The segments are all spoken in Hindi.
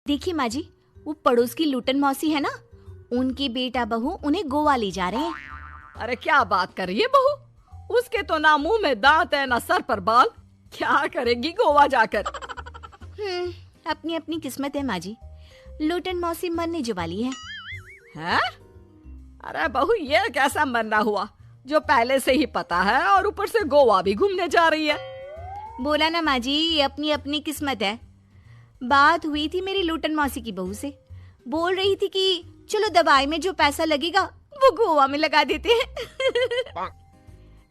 देखिए माँ जी, वो पड़ोस की लूटन मौसी है ना, उनकी बेटा बहू उन्हें गोवा ले जा रहे हैं। अरे क्या बात कर रही है बहू? उसके तो ना मुंह में दांत है ना सर पर बाल। क्या करेगी गोवा जाकर? अपनी अपनी किस्मत है माँ जी। लूटन मौसी मरने जो वाली है। हैं? अरे बहू, ये कैसा मरना हुआ जो पहले से ही पता है और ऊपर से गोवा भी घूमने जा रही है? बोला ना माँ जी, ये अपनी अपनी किस्मत है। बात हुई थी मेरी लूटन मौसी की बहू से, बोल रही थी कि चलो दवाई में जो पैसा लगेगा वो गोवा में लगा देते हैं।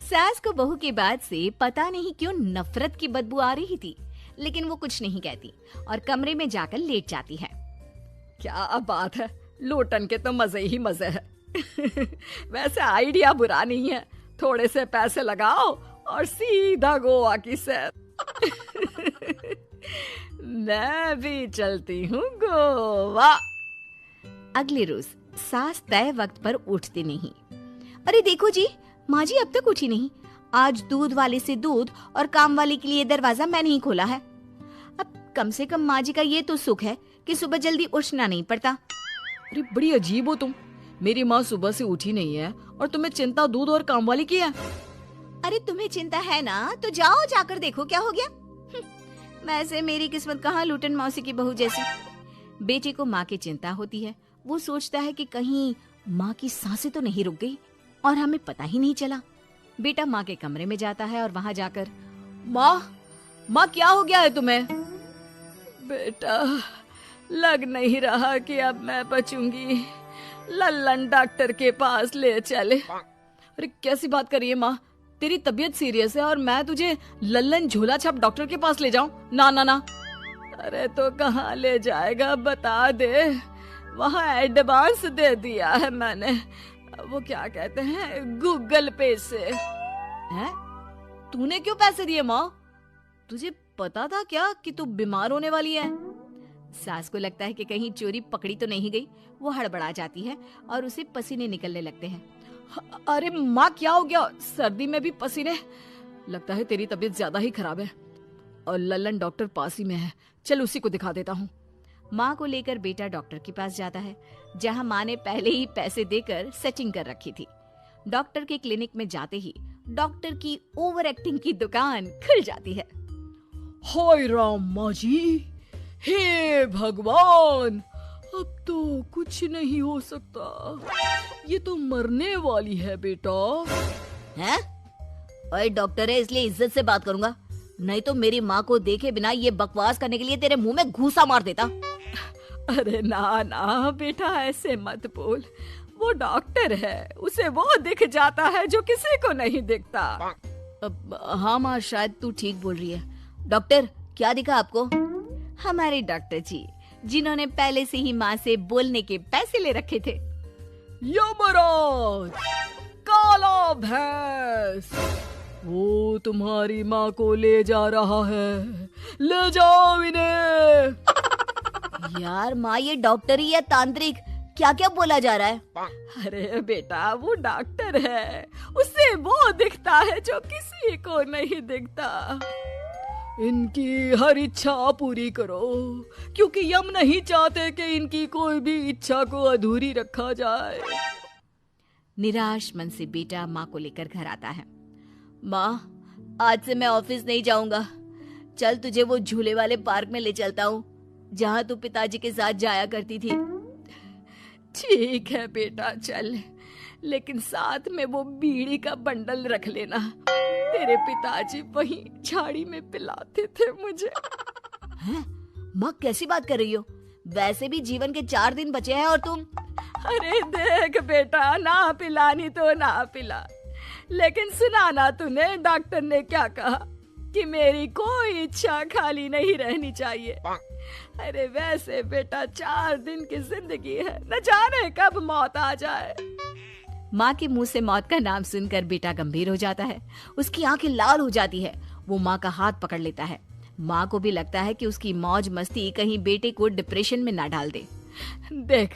सास को बहू की बात से पता नहीं क्यों नफरत की बदबू आ रही थी, लेकिन वो कुछ नहीं कहती और कमरे में जाकर लेट जाती है। क्या बात है, लूटन के तो मजे ही मजे है। वैसे आइडिया बुरा नहीं है, थोड़े से पैसे लगाओ और सीधा गोवा की सैर। मैं भी चलती हूँ गोवा। अगले रोज सास तय वक्त पर उठती नहीं। अरे देखो जी, माँ जी अब तक उठी नहीं। आज दूध वाले से दूध और काम वाले के लिए दरवाजा मैंने ही खोला है। अब कम से कम माँ जी का ये तो सुख है कि सुबह जल्दी उठना नहीं पड़ता। अरे बड़ी अजीब हो तुम। मेरी माँ सुबह से उठी नहीं है और तुम्हें चिंता दूध और काम वाली की है। अरे तुम्हें चिंता है ना, तो जाओ जाकर देखो क्या हो गया। वैसे मेरी किस्मत कहाँ लूटन मौसी की बहू जैसी। बेटे को माँ की चिंता होती है। वो सोचता है कि कहीं माँ की सांसें तो नहीं रुक गई और हमें पता ही नहीं चला। बेटा माँ के कमरे में जाता है और वहाँ जाकर, माँ क्या हो गया है तुम्हें? बेटा, लग नहीं रहा कि अब मैं बचूंगी। लल्लन डॉक्टर के पास ले चले। अरे कैसी बात कर रही है माँ? तेरी तबीयत सीरियस है और मैं तुझे लल्लन झोला छाप डॉक्टर के पास ले जाऊं? ना ना ना। अरे तो कहाँ ले जाएगा बता दे। वहाँ एडवांस दे दिया है मैंने, वो क्या कहते हैं, गूगल पे से। हैं? तूने क्यों पैसे दिए माँ? तुझे पता था क्या कि तू बीमार होने वाली है? सास को लगता है कि कहीं चोरी पकड़ी तो नहीं गई। वो हड़बड़ा जाती है और उसे पसीने निकलने लगते हैं। अरे माँ क्या हो गया? सर्दी में भी पसीने? लगता है तेरी तबीयत ज्यादा ही खराब है और लल्लन डॉक्टर पास ही में है। चल उसी को दिखा देता हूँ। माँ को लेकर बेटा डॉक्टर के पास जाता है, जहाँ माँ ने पहले ही पैसे देकर सेटिंग कर रखी थी। डॉक्टर के क्लिनिक में जाते ही डॉक्टर की ओवर एक्टिंग की दुकान खुल जाती है। हाय राम माँ जी, हे भगवान, अब तो कुछ नहीं हो सकता। ये तो मरने वाली है बेटा। हैं? ओए डॉक्टर है इसलिए इज्जत से बात करूंगा, नहीं तो मेरी माँ को देखे बिना ये बकवास करने के लिए तेरे मुंह में घूसा मार देता। अरे ना ना बेटा, ऐसे मत बोल। वो डॉक्टर है, उसे वो दिख जाता है जो किसी को नहीं दिखता। हाँ माँ, शायद तू ठीक बोल रही है। डॉक्टर क्या दिखा आपको? हमारे डॉक्टर जी, जिन्होंने पहले से ही माँ से बोलने के पैसे ले रखे थे। यमराज, काला भैंस, वो तुम्हारी माँ को ले जा रहा है। ले जाओ इन्हें। यार माँ, ये डॉक्टर ही या तांत्रिक, क्या क्या बोला जा रहा है? अरे बेटा, वो डॉक्टर है, उसे वो दिखता है जो किसी को नहीं दिखता। इनकी हर इच्छा पूरी करो, क्योंकि यम नहीं चाहते कि इनकी कोई भी इच्छा को अधूरी रखा जाए। निराश मन से बेटा माँ को लेकर घर आता है। माँ, आज से मैं ऑफिस नहीं जाऊंगा। चल तुझे वो झूले वाले पार्क में ले चलता हूँ, जहाँ तू पिताजी के साथ जाया करती थी। ठीक है बेटा, चल, लेकिन साथ में वो बीड़ी का बंडल रख लेना। तेरे पिताजी वहीं झाड़ी में पिलाते थे मुझे। हैं? माँ कैसी बात कर रही हो? वैसे भी जीवन के 4 दिन बचे हैं और तुम। अरे देख बेटा, ना पिलानी तो ना पिला, लेकिन सुना ना तूने डॉक्टर ने क्या कहा कि मेरी कोई इच्छा खाली नहीं रहनी चाहिए। अरे वैसे बेटा, 4 दिन की जिंदगी है, न जाने कब मौत आ जाए। माँ के मुंह से मौत का नाम सुनकर बेटा गंभीर हो जाता है। उसकी आंखें लाल हो जाती है। वो माँ का हाथ पकड़ लेता है। माँ को भी लगता है कि उसकी मौज मस्ती कहीं बेटे को डिप्रेशन में ना डाल दे। देख,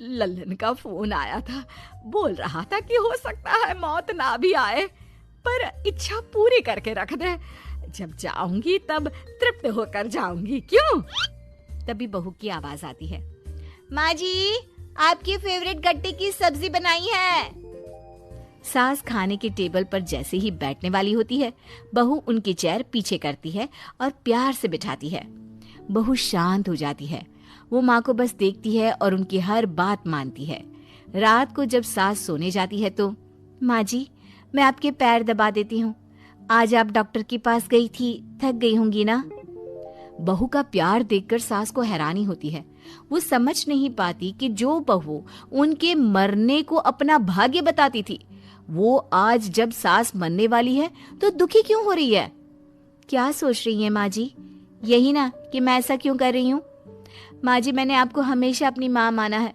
लल्लन का फोन आया था, बोल रहा था कि हो सकता है मौत ना भी आए, पर इच्छा पूरी करके रख दे। जब जाऊंगी तब तृप्त होकर जाऊंगी, क्यों? तभी बहू की आवाज आती है, माँ जी आपकी फेवरेट गट्टे की सब्जी बनाई है। सास खाने के टेबल पर जैसे ही बैठने वाली होती है, बहू उनकी चेयर पीछे करती है और प्यार से बिठाती है। बहू शांत हो जाती है। वो माँ को बस देखती है और उनकी हर बात मानती है। रात को जब सास सोने जाती है तो, माँ जी मैं आपके पैर दबा देती हूँ, आज आप डॉक्टर के पास गई थी, थक गई होंगी ना। बहू का प्यार देखकर सास को हैरानी होती है। वो समझ नहीं पाती कि जो बहू उनके मरने को अपना भाग्य बताती थी, वो आज जब सास मरने वाली है तो दुखी क्यों हो रही है। क्या सोच रही है माँ जी? यही ना कि मैं ऐसा क्यों कर रही हूँ। माँ जी मैंने आपको हमेशा अपनी माँ माना है।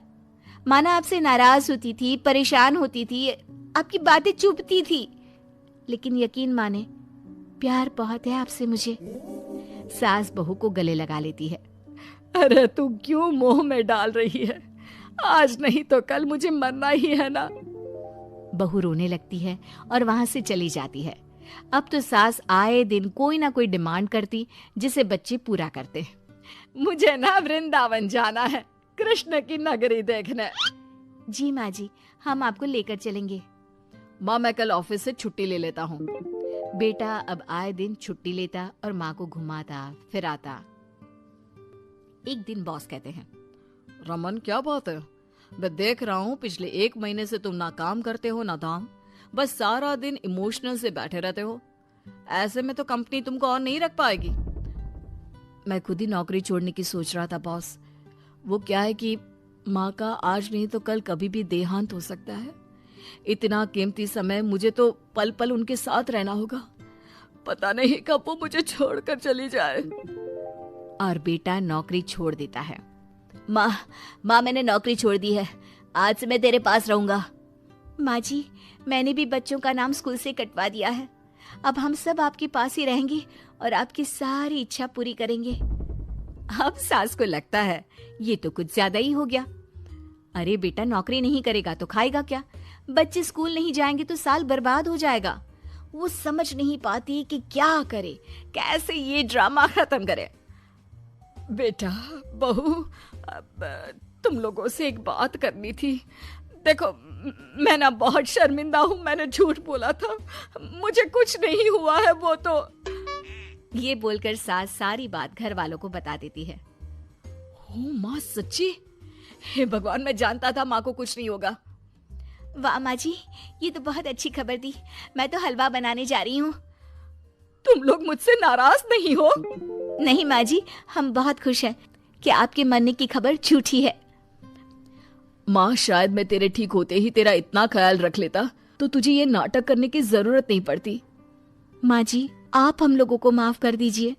माना आपसे नाराज होती थी, परेशान होती थी, आपकी बातें चुभती थी, लेकिन यकीन माने प्यार बहुत है आपसे मुझे। सास बहू को गले लगा लेती है। अरे तू क्यों मोह में डाल रही है? आज नहीं तो कल मुझे मरना ही है ना। बहू रोने लगती है और वहां से चली जाती है। अब तो सास आए दिन कोई ना कोई डिमांड करती जिसे बच्चे पूरा करते। मुझे ना वृंदावन जाना है, कृष्ण की नगरी देखने। जी माँ जी हम आपको लेकर चलेंगे। माँ मैं कल ऑफिस से छुट्टी ले लेता हूँ। बेटा अब आए दिन छुट्टी लेता और माँ को घुमाता फिराता। एक दिन बॉस कहते हैं, रमन क्या बात है, मैं देख रहा हूँ पिछले 1 महीने से तुम ना काम करते हो ना दाम, बस सारा दिन इमोशनल से बैठे रहते हो। ऐसे में तो कंपनी तुमको और नहीं रख पाएगी। मैं खुद ही नौकरी छोड़ने की सोच रहा था बॉस। वो क्या है कि माँ का आज नहीं तो कल कभी भी देहांत हो सकता है। इतना कीमती समय मुझे तो पल पल उनके साथ रहना होगा। पता नहीं कब वो मुझे छोड़कर चली जाए। और बेटा नौकरी छोड़ देता है। माँ मैंने नौकरी छोड़ दी है, आज से मैं तेरे पास रहूंगा। माँ जी मैंने भी बच्चों का नाम स्कूल से कटवा दिया है, अब हम सब आपके पास ही रहेंगे और आपकी सारी इच्छा पूरी करेंगे। अब सास को लगता है ये तो कुछ ज्यादा ही हो गया। अरे बेटा नौकरी नहीं करेगा तो खाएगा क्या? बच्चे स्कूल नहीं जाएंगे तो साल बर्बाद हो जाएगा। वो समझ नहीं पाती कि क्या करे, कैसे ये ड्रामा खत्म करे। बेटा बहू तुम लोगों से एक बात करनी थी। देखो मैं ना बहुत शर्मिंदा हूँ, मैंने झूठ बोला था, मुझे कुछ नहीं हुआ है। वो तो ये बोलकर सास सारी बात घर वालों को बता देती है। ओ माँ सच्ची? हे भगवान मैं जानता था माँ को कुछ नहीं होगा। वाह माँ जी ये तो बहुत अच्छी खबर दी, मैं तो हलवा बनाने जा रही हूँ। तुम लोग मुझसे नाराज नहीं हो? नहीं माँ जी हम बहुत खुश हैं कि आपके मरने की खबर झूठी है। माँ शायद मैं तेरे ठीक होते ही तेरा इतना ख्याल रख लेता तो तुझे ये नाटक करने की जरूरत नहीं पड़ती। माँ जी आप हम लोगों को माफ कर दीजिए।